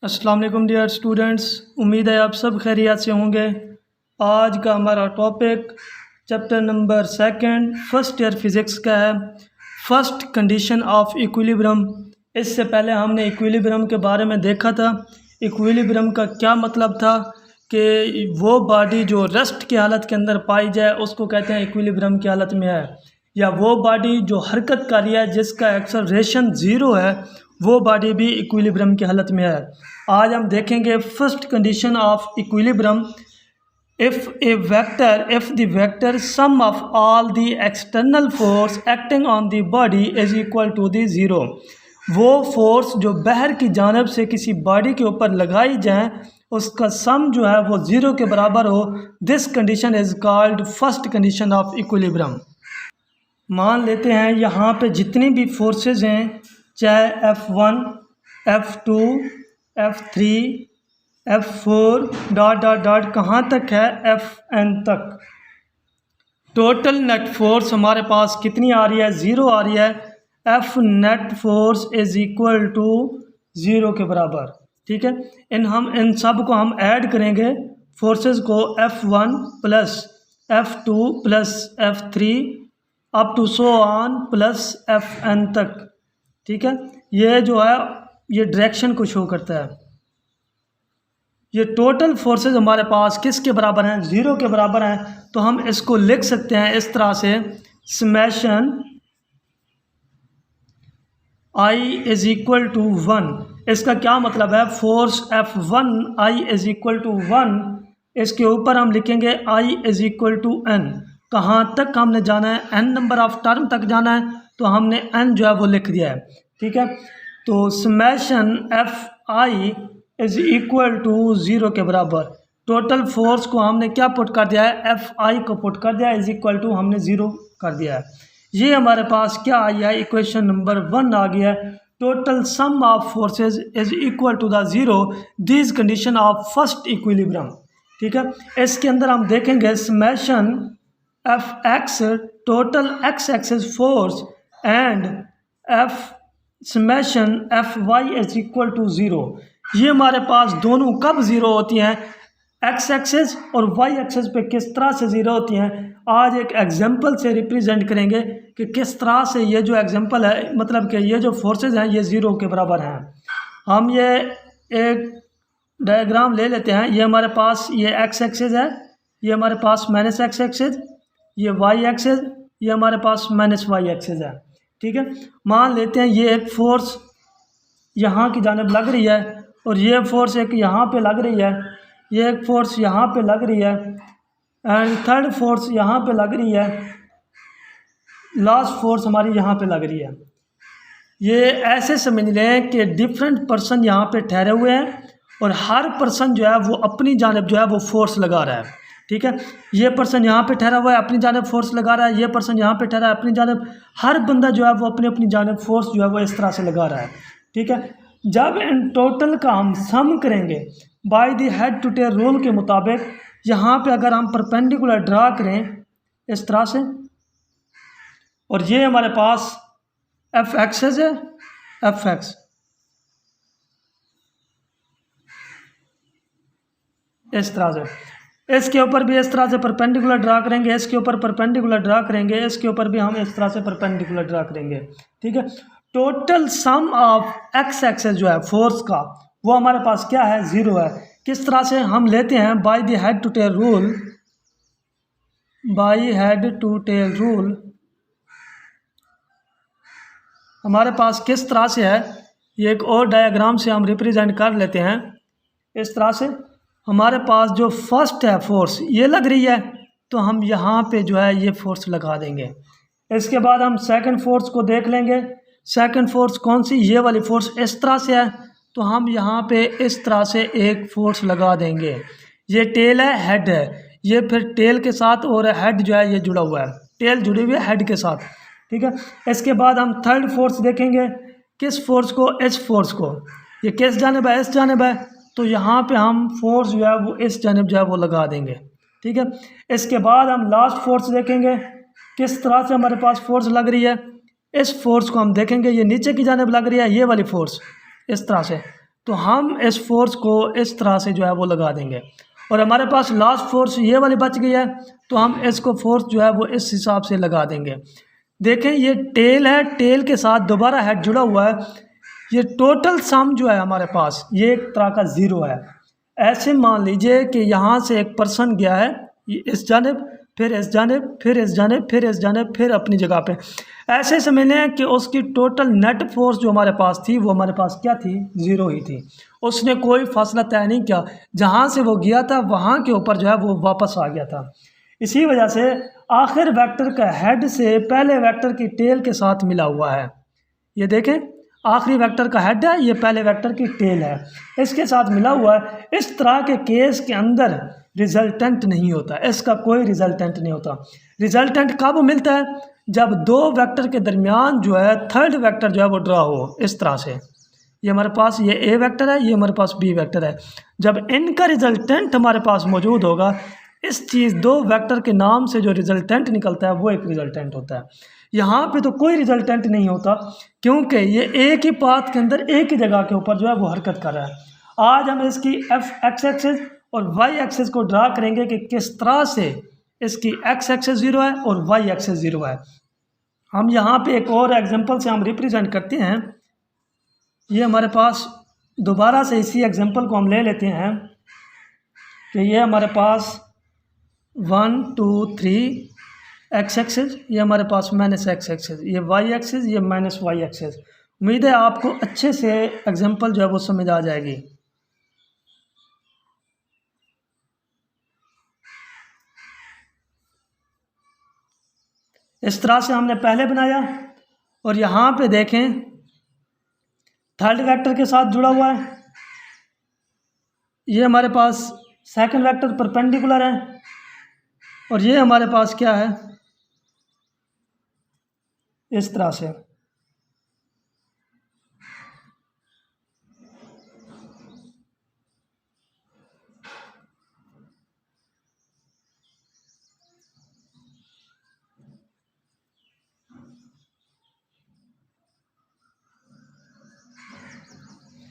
अस्सलाम वालेकुम dear students, उम्मीद है आप सब खैरियत से होंगे। आज का हमारा topic chapter number 2 first year physics का है, फर्स्ट कंडीशन ऑफ इक्विलिब्रियम। इससे पहले हमने इक्विलिब्रियम के बारे में देखा था। इक्विलिब्रियम का क्या मतलब था कि वो बॉडी जो रेस्ट की हालत के अंदर पाई जाए उसको कहते हैं इक्विलिब्रियम की हालत में है, या वो बॉडी जो हरकत कर रही है जिसका एक्सेलरेशन ज़ीरो है वो बॉडी भी इक्विलिब्रियम की हालत में है। आज हम देखेंगे first condition of equilibrium. if the vector sum of all the external force acting on the body is equal to the zero, वो फोर्स जो बाहर की जानिब से किसी बॉडी के ऊपर लगाई जाए उसका सम जो है वो ज़ीरो के बराबर हो, this condition is called first condition of equilibrium. मान लेते हैं यहाँ पे जितनी भी फोर्सेस हैं, चाहे F1, F2, F3, F4 dot dot dot कहाँ तक है, Fn तक। टोटल नेट फोर्स हमारे पास कितनी आ रही है, ज़ीरो आ रही है। F net force is equal to zero के बराबर। ठीक है, इन सब को हम ऐड करेंगे फोर्सेस को, F1 plus F2 plus F3 up to so on plus Fn तक। ठीक है, ये जो है ये डायरेक्शन को शो करता है। ये टोटल फोर्सेस हमारे पास किसके बराबर हैं, ज़ीरो के बराबर हैं। तो हम इसको लिख सकते हैं इस तरह से, summation I is equal to 1। इसका क्या मतलब है, force F1 I is equal to 1, इसके ऊपर हम लिखेंगे I is equal to n। कहाँ तक हमने जाना है, n नंबर ऑफ टर्म तक जाना है, तो हमने n जो है वो लिख दिया है। ठीक है, तो summation Fi is equal to zero के बराबर। टोटल फोर्स को हमने क्या पुट कर दिया है, Fi को पुट कर दिया है, इज़ इक्वल टू हमने ज़ीरो कर दिया है। ये हमारे पास क्या आई है, इक्वेशन नंबर 1 आ गया है। Total sum of forces is equal to the zero, this condition of first equilibrium. ठीक है, इसके अंदर हम देखेंगे summation Fx total x axis force and F summation Fy is equal to zero. ये हमारे पास दोनों कब ज़ीरो होती हैं, एक्स एक्सेस और वाई एक्सेस पे किस तरह से ज़ीरो होती हैं। आज एक एग्जांपल से रिप्रेजेंट करेंगे कि किस तरह से ये जो एग्जांपल है, मतलब कि ये जो फोर्सेस हैं ये ज़ीरो के बराबर हैं। हम ये एक डायग्राम ले लेते हैं। ये हमारे पास ये एक्स एक्सेस है, ये हमारे पास माइनस एक्स एक्सेस, ये वाई एक्सेस, ये हमारे पास माइनस वाई एक्सेस है। ठीक है, मान लेते हैं ये एक फोर्स यहाँ की जानिब लग रही है और ये फोर्स एक यहाँ पे लग रही है, ये एक फोर्स यहाँ पे लग रही है एंड थर्ड फोर्स यहाँ पे लग रही है, लास्ट फोर्स हमारी यहाँ पे लग रही है। ये ऐसे समझ लें कि डिफरेंट पर्सन यहाँ पे ठहरे हुए हैं और हर पर्सन जो है वो अपनी जानिब जो है वो फोर्स लगा रहा है। ठीक है, ये पर्सन यहाँ पे ठहरा हुआ है, अपनी जानिब फोर्स लगा रहा है, ये पर्सन यहाँ पे ठहरा है अपनी जानिब, हर बंदा जो है वो अपनी अपनी जानिब फोर्स जो है वो इस तरह से लगा रहा है। ठीक है, जब इन टोटल का हम सम करेंगे by the head to tail rule के मुताबिक, यहाँ पे अगर हम परपेंडिकुलर ड्रा करें इस तरह से, और ये हमारे पास एफ एक्सेस है, एफ एक्स इस तरह से, इसके ऊपर भी इस तरह से परपेंडिकुलर ड्रा करेंगे, इसके ऊपर परपेंडिकुलर ड्रा करेंगे, इसके ऊपर भी हम इस तरह से परपेंडिकुलर ड्रा करेंगे। ठीक है, total sum of x axes जो है फोर्स का वो हमारे पास क्या है, ज़ीरो है। किस तरह से हम लेते हैं, by the head to tail rule, by head to tail rule हमारे पास किस तरह से है, ये एक और डायग्राम से हम रिप्रेजेंट कर लेते हैं। इस तरह से हमारे पास जो फर्स्ट है फोर्स ये लग रही है, तो हम यहाँ पे जो है ये फोर्स लगा देंगे। इसके बाद हम सेकंड फोर्स को देख लेंगे। सेकंड फोर्स कौन सी, ये वाली फोर्स इस तरह से है, तो हम यहाँ पे इस तरह से एक फोर्स लगा देंगे। ये टेल है, हेड है, ये फिर टेल के साथ और हेड जो है ये जुड़ा हुआ है, टेल जुड़ी हुई है हेड के साथ। ठीक है, इसके बाद हम थर्ड फोर्स देखेंगे, किस फोर्स को, इस फोर्स को। ये किस जानिब है, इस जानिब है, तो यहाँ पे हम फोर्स जो है वो इस जानिब जो है वो लगा देंगे। ठीक है, इसके बाद हम लास्ट फोर्स देखेंगे, किस तरह से हमारे पास फोर्स लग रही है। इस फोर्स को हम देखेंगे, ये नीचे की जानिब लग रही है, ये वाली फोर्स इस तरह से। तो हम इस फोर्स को इस तरह से जो है वो लगा देंगे, और हमारे पास लास्ट फोर्स ये वाली बच गई है, तो हम इसको फोर्स जो है वो इस हिसाब से लगा देंगे। देखें ये टेल है, टेल के साथ दोबारा हेड जुड़ा हुआ है, ये टोटल सम जो है हमारे पास ये एक तरह का ज़ीरो है। ऐसे मान लीजिए कि यहाँ से एक पर्सन गया है इस जानिब, फिर इस जानिब, फिर इस जानिब, फिर इस जानिब, फिर अपनी जगह पे। ऐसे समझ लें कि उसकी टोटल नेट फोर्स जो हमारे पास थी वो हमारे पास क्या थी, ज़ीरो ही थी। उसने कोई फासला तय नहीं किया, जहाँ से वो गया था वहाँ के ऊपर जो है वो वापस आ गया था। इसी वजह से आखिर वेक्टर का हेड से पहले वेक्टर की टेल के साथ मिला हुआ है। ये देखें आखिरी वेक्टर का हेड है, ये पहले वेक्टर की टेल है, इसके साथ मिला हुआ है। इस तरह के केस के अंदर रिजल्टेंट नहीं होता, इसका कोई रिजल्टेंट नहीं होता। रिजल्टेंट कब मिलता है, जब दो वेक्टर के दरमियान जो है थर्ड वेक्टर जो है वो ड्रा हो। इस तरह से ये हमारे पास ये ए वेक्टर है, ये हमारे पास बी वेक्टर है। जब इनका रिजल्टेंट हमारे पास मौजूद होगा, इस चीज़ दो वेक्टर के नाम से जो रिजल्टेंट निकलता है वो एक रिजल्टेंट होता है। यहाँ पे तो कोई रिजल्टेंट नहीं होता, क्योंकि ये एक ही पाथ के अंदर एक ही जगह के ऊपर जो है वो हरकत कर रहा है। आज हम इसकी एक्स एक्सिस और वाई एक्सिस को ड्रा करेंगे कि किस तरह से इसकी एक्स एक्सिस ज़ीरो है और वाई एक्सिस ज़ीरो है। हम यहाँ पे एक और एग्जांपल से हम रिप्रेजेंट करते हैं। ये हमारे पास दोबारा से इसी एग्जांपल को हम ले लेते हैं कि ये हमारे पास 1 2 3 एक्स एक्सिस, ये हमारे पास माइनस एक्स एक्सिस, ये वाई एक्सिस, ये माइनस वाई एक्सिस। उम्मीद है आपको अच्छे से एग्जांपल जो है वो समझ आ जाएगी। इस तरह से हमने पहले बनाया, और यहाँ पे देखें थर्ड वेक्टर के साथ जुड़ा हुआ है। ये हमारे पास सेकंड वेक्टर परपेंडिकुलर है, और ये हमारे पास क्या है, इस तरह से।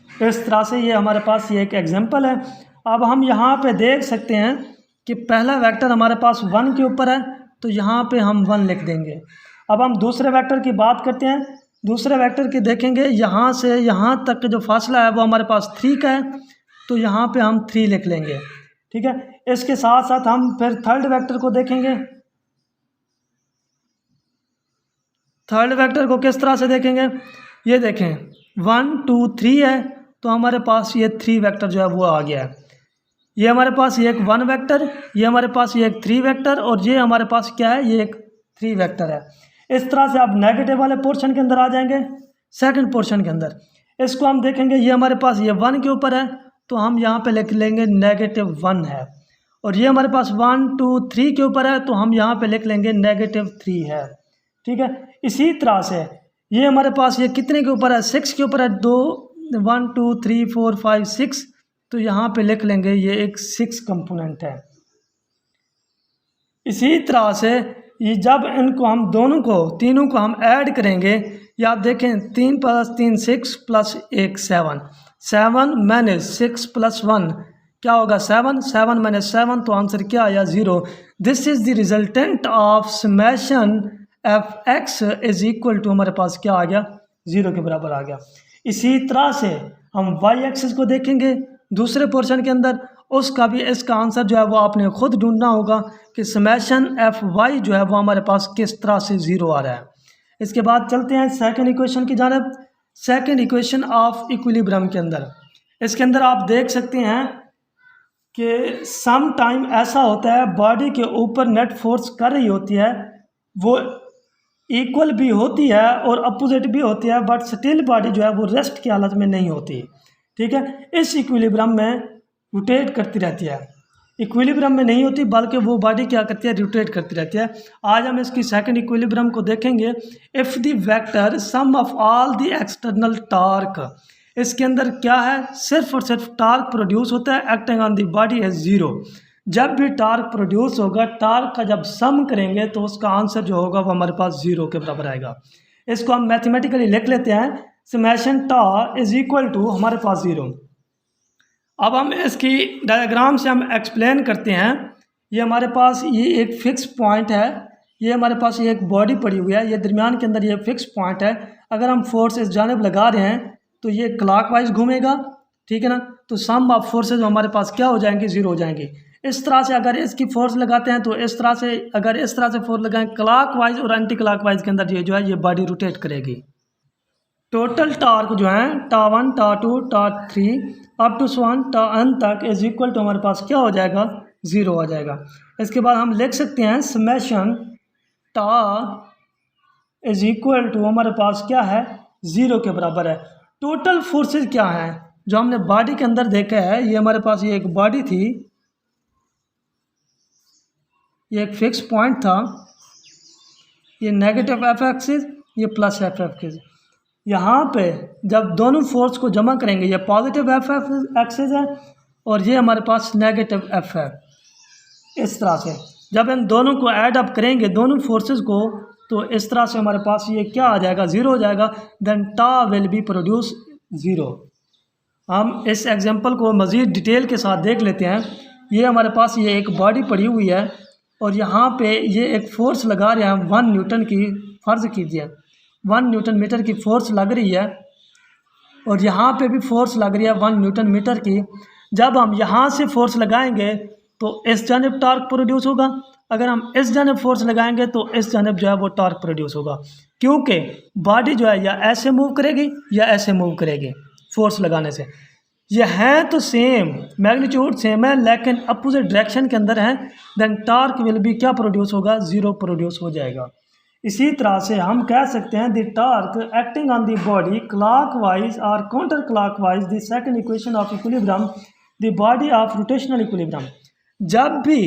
इस तरह से ये हमारे पास ये एक एग्जांपल है। अब हम यहाँ पे देख सकते हैं कि पहला वेक्टर हमारे पास 1 के ऊपर है, तो यहाँ पे हम 1 लिख देंगे। अब हम दूसरे वेक्टर की बात करते हैं। दूसरे वेक्टर की देखेंगे, यहाँ से यहाँ तक का जो फासला है वो हमारे पास 3 का है, तो यहाँ पे हम 3 लिख लेंगे। ठीक है, इसके साथ साथ हम फिर थर्ड वेक्टर को देखेंगे। थर्ड वेक्टर को किस तरह से देखेंगे, ये देखें 1 2 3 है, तो हमारे पास ये 3 वेक्टर जो है वो आ गया है। ये हमारे पास ये एक 1 वेक्टर, ये हमारे पास ये एक 3 वेक्टर, और ये हमारे पास क्या है, ये एक 3 वेक्टर है। इस तरह से आप नेगेटिव वाले पोर्शन के अंदर आ जाएंगे। सेकंड पोर्शन के अंदर इसको हम देखेंगे, ये हमारे पास ये 1 के ऊपर है, तो हम यहाँ पे लिख लेंगे -1 है। और ये हमारे पास 1 2 3 के ऊपर है, तो हम यहाँ पे लिख लेंगे -3 है। ठीक है, इसी तरह से ये हमारे पास ये कितने के ऊपर है, 6 के ऊपर है। 1 2 3 4 5 6, तो यहाँ पे लिख लेंगे ये एक 6 कंपोनेंट है। इसी तरह से ये जब इनको हम दोनों को तीनों को हम ऐड करेंगे, या आप देखें 3 + 3 6 + 1 7, 7 - 6 + 1 क्या होगा, 7, 7 - 7, तो आंसर क्या आया, 0। This is the resultant of summation f(x) is equal to हमारे पास क्या आ गया, 0 के बराबर आ गया। इसी तरह से हम y एक्सिस को देखेंगे दूसरे पोर्शन के अंदर, उसका भी इसका आंसर जो है वो आपने खुद ढूंढना होगा कि समेशन fy जो है वो हमारे पास किस तरह से 0 आ रहा है। इसके बाद चलते हैं सेकंड इक्वेशन की जानिब। सेकंड इक्वेशन ऑफ इक्विलिब्रियम के अंदर, इसके अंदर आप देख सकते हैं कि सम टाइम ऐसा होता है बॉडी के ऊपर नेट फोर्स कर रही होती है, वो इक्वल भी होती है और अपोजिट भी होती है, बट स्टिल बॉडी जो है वो रेस्ट की हालत में नहीं होती। ठीक है, इस इक्विलिब्रियम में रोटेट करती रहती है, इक्विलिब्रियम में नहीं होती, बल्कि वो बॉडी क्या करती है, रोटेट करती रहती है। आज हम इसकी सेकंड इक्विलिब्रियम को देखेंगे। If the vector sum of all the external torque, इसके अंदर क्या है, सिर्फ और सिर्फ टॉर्क प्रोड्यूस होता है acting on the body as 0। जब भी टॉर्क प्रोड्यूस होगा, टॉर्क का जब सम करेंगे तो उसका आंसर जो होगा वो हमारे पास 0 के बराबर आएगा। इसको हम मैथमेटिकली लिख लेते हैं, summation tau is equal to हमारे पास 0। अब हम इसकी डायग्राम से हम एक्सप्लेन करते हैं। ये हमारे पास ये एक फिक्स पॉइंट है, ये हमारे पास ये एक बॉडी पड़ी हुई है, ये दरमियान के अंदर ये फिक्स पॉइंट है। अगर हम फोर्स इस जानिब लगा रहे हैं तो ये क्लॉकवाइज घूमेगा, ठीक है ना। तो सम ऑफ फोर्सेज हमारे पास क्या हो जाएंगे, जीरो हो जाएंगे। इस तरह से अगर इसकी फोर्स लगाते हैं तो इस तरह से, अगर इस तरह से फोर्स लगाएं क्लॉकवाइज और एंटी क्लॉकवाइज के अंदर ये जो है ये बॉडी रोटेट करेगी। टोटल टार्क जो है टा1 टा2 टा3 अप टू स्वान टा n तक इज इक्वल टू हमारे पास क्या हो जाएगा, ज़ीरो हो जाएगा। इसके बाद हम लिख सकते हैं summation tau is equal to हमारे पास क्या है, ज़ीरो के बराबर है। टोटल फोर्सेज क्या है जो हमने बॉडी के अंदर देखा है, ये हमारे पास ये एक बॉडी थी, ये एक फिक्स पॉइंट था, ये नेगेटिव एफ एक्सिस, ये प्लस एफ एक्सिस। यहाँ पे जब दोनों फोर्स को जमा करेंगे, ये पॉजिटिव एफ एक्सिस है और ये हमारे पास नेगेटिव एफ है। इस तरह से जब इन दोनों को ऐड अप करेंगे दोनों फोर्सेस को, तो इस तरह से हमारे पास ये क्या आ जाएगा, ज़ीरो हो जाएगा। देन टा विल बी प्रोड्यूस ज़ीरो। हम इस एग्जांपल को मज़ीद डिटेल के साथ देख लेते हैं। ये हमारे पास ये एक बॉडी पड़ी हुई है और यहाँ पे ये एक फोर्स लगा रहे हैं 1 न्यूटन की, फ़र्ज़ कीजिए 1 न्यूटन मीटर की फोर्स लग रही है और यहाँ पे भी फोर्स लग रही है 1 न्यूटन मीटर की। जब हम यहाँ से फोर्स लगाएंगे तो इस जानिब टार्क प्रोड्यूस होगा, अगर हम इस जानिब फोर्स लगाएंगे तो इस जानिब जो है वो टार्क प्रोड्यूस होगा, क्योंकि बॉडी जो है या ऐसे मूव करेगी या ऐसे मूव करेगी फोर्स लगाने से। ये हैं तो सेम, मैग्नीट्यूड सेम है लेकिन अपोजिट डायरेक्शन के अंदर हैं, देन टार्क विल भी क्या प्रोड्यूस होगा, ज़ीरो प्रोड्यूस हो जाएगा। इसी तरह से हम कह सकते हैं the torque acting on the body clockwise और counter clockwise the second equation of equilibrium the body of rotational equilibrium. जब भी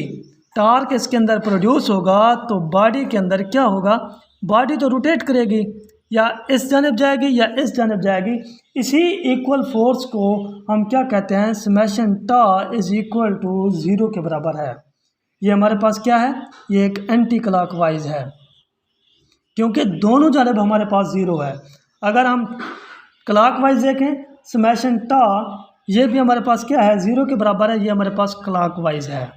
टार्क इसके अंदर प्रोड्यूस होगा तो बॉडी के अंदर क्या होगा, बॉडी तो रोटेट करेगी, या इस जानिब जाएगी या इस जानिब जाएगी। इसी इक्वल फोर्स को हम क्या कहते हैं, summation tau is equal to zero के बराबर है। ये हमारे पास क्या है, ये एक एंटी क्लॉकवाइज है क्योंकि दोनों जानिब हमारे पास ज़ीरो है। अगर हम क्लॉकवाइज देखें समेशन टा, ये भी हमारे पास क्या है, ज़ीरो के बराबर है, ये हमारे पास क्लॉकवाइज है।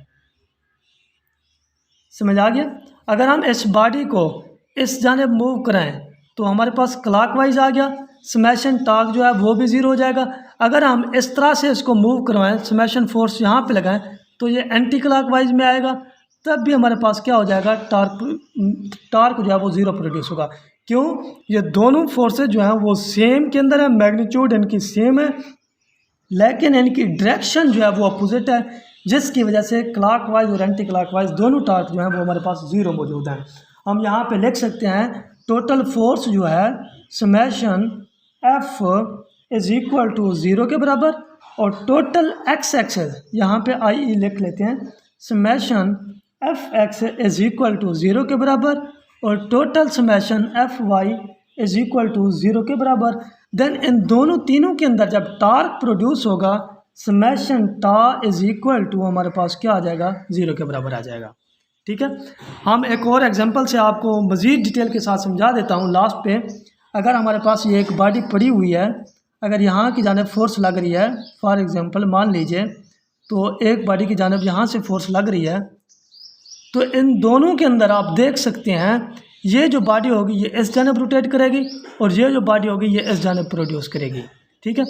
समझ आ गया। अगर हम इस बॉडी को इस जानिब मूव करें तो हमारे पास क्लॉकवाइज आ गया, समेशन टार्क जो है वो भी ज़ीरो हो जाएगा। अगर हम इस तरह से इसको मूव करवाएं, समेशन फोर्स यहाँ पे लगाएं तो ये एंटी क्लॉकवाइज में आएगा, तब भी हमारे पास क्या हो जाएगा, टार्क जो है वो ज़ीरो प्रोड्यूस होगा। क्यों, ये दोनों फोर्सेज जो हैं वो सेम के अंदर है, मैग्नीट्यूड इनकी सेम है लेकिन इनकी डायरेक्शन जो है वो अपोजिट है, जिसकी वजह से क्लॉकवाइज और एंटी क्लॉकवाइज दोनों टार्क जो हैं वो हमारे पास ज़ीरो मौजूद हैं। हम यहाँ पे लिख सकते हैं टोटल फोर्स जो है summation F is equal to zero के बराबर, और टोटल एक्स एक्सेस यहाँ पे आई ई लिख लेते हैं, summation F x is equal to zero के बराबर, और total summation F y is equal to zero के बराबर। देन इन दोनों तीनों के अंदर जब टार्क प्रोड्यूस होगा summation tau is equal to हमारे पास क्या आ जाएगा, ज़ीरो के बराबर आ जाएगा। ठीक है, हम एक और एग्जांपल से आपको मज़ीद डिटेल के साथ समझा देता हूँ लास्ट पे। अगर हमारे पास ये एक बॉडी पड़ी हुई है, अगर यहाँ की जानिब फोर्स लग रही है, फॉर एग्जांपल मान लीजिए तो एक बॉडी की जानिब यहाँ से फोर्स लग रही है, तो इन दोनों के अंदर आप देख सकते हैं ये जो बॉडी होगी ये इस जानिब रोटेट करेगी और ये जो बॉडी होगी ये इस जानिब प्रोड्यूस करेगी। ठीक है,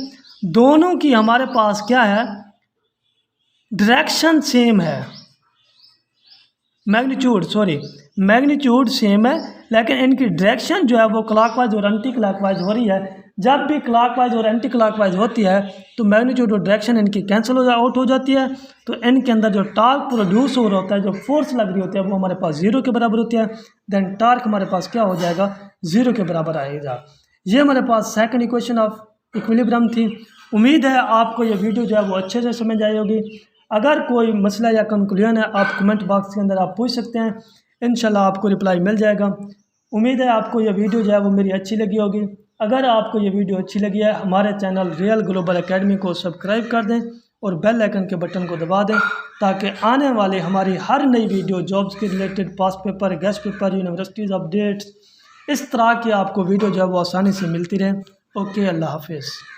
दोनों की हमारे पास क्या है, डायरेक्शन सेम है, मैग्नीट्यूड सेम है लेकिन इनकी डायरेक्शन जो है वो क्लॉकवाइज और एंटी क्लॉकवाइज हो रही है। जब भी क्लॉकवाइज और एंटी क्लॉकवाइज होती है तो मैग्नीट्यूड और डायरेक्शन इनकी कैंसिल आउट हो जाती है, तो इनके अंदर जो टार्क प्रोड्यूस हो रहा होता है, जो फोर्स लग रही होती है वो हमारे पास ज़ीरो के बराबर होती है। देन टार्क हमारे पास क्या हो जाएगा, ज़ीरो के बराबर आएगा। ये हमारे पास सेकंड इक्वेशन ऑफ इक्विलिब्रियम थी। उम्मीद है आपको ये वीडियो जो है वो अच्छे से समझ आई होगी। अगर कोई मसला या कंक्लूजन है आप कमेंट बॉक्स के अंदर आप पूछ सकते हैं, इंशाल्लाह आपको रिप्लाई मिल जाएगा। उम्मीद है आपको ये वीडियो जो है वो मेरी अच्छी लगी होगी। अगर आपको ये वीडियो अच्छी लगी है हमारे चैनल रियल ग्लोबल एकेडमी को सब्सक्राइब कर दें और बेल आइकन के बटन को दबा दें ताकि आने वाले हमारी हर नई वीडियो जॉब्स के related, pass paper, guest paper, universities updates, इस तरह की आपको वीडियो जो है वो आसानी से मिलती रहे। ओके, अल्लाह हाफिज़।